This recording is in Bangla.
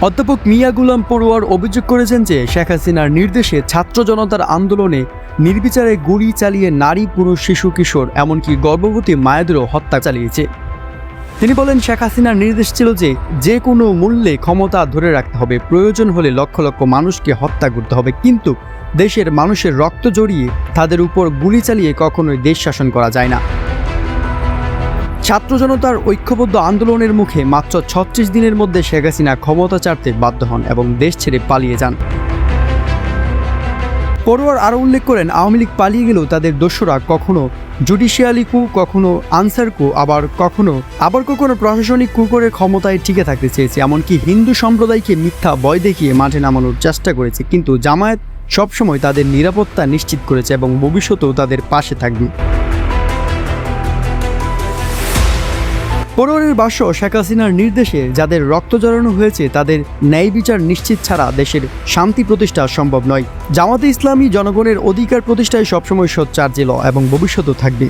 অধ্যাপক মিয়া গুলাম পড়ুয়ার অভিযোগ করেছেন যে শেখ হাসিনার নির্দেশে ছাত্র জনতার আন্দোলনে নির্বিচারে গুলি চালিয়ে নারী, পুরুষ, শিশু, কিশোর এমনকি গর্ভবতী মায়েদেরও হত্যা চালিয়েছে। তিনি বলেন, শেখ হাসিনার নির্দেশ ছিল যে কোনো মূল্যে ক্ষমতা ধরে রাখতে হবে, প্রয়োজন হলে লক্ষ লক্ষ মানুষকে হত্যা করতে হবে, কিন্তু দেশের মানুষের রক্ত জড়িয়ে তাদের উপর গুলি চালিয়ে কখনোই দেশ শাসন করা যায় না। ছাত্র জনতার ঐক্যবদ্ধ আন্দোলনের মুখে মাত্র ৩৬ দিনের মধ্যে শেখ হাসিনা ক্ষমতা ছাড়তে বাধ্য হন এবং দেশ ছেড়ে পালিয়ে যান। পড়ুয়ার আরও উল্লেখ করেন, আওয়ামী লীগ পালিয়ে গেলেও তাদের দোসররা কখনো জুডিশিয়ালি কু, কখনো আনসার কু, আবার কখনো প্রশাসনিক কু করে ক্ষমতায় টিকে থাকতে চেয়েছে। এমনকি হিন্দু সম্প্রদায়কে মিথ্যা ভয় দেখিয়ে মাঠে নামানোর চেষ্টা করেছে, কিন্তু জামায়াত সবসময় তাদের নিরাপত্তা নিশ্চিত করেছে এবং ভবিষ্যতেও তাদের পাশে থাকবে। পড়ুয়ারের ভাষ্য, শেখ হাসিনার নির্দেশে যাদের রক্ত জড়ানো হয়েছে তাদের ন্যায় বিচার নিশ্চিত ছাড়া দেশের শান্তি প্রতিষ্ঠা সম্ভব নয়। জামাতে ইসলামী জনগণের অধিকার প্রতিষ্ঠায় সবসময় সোচ্চার ছিল এবং ভবিষ্যতেও থাকবে।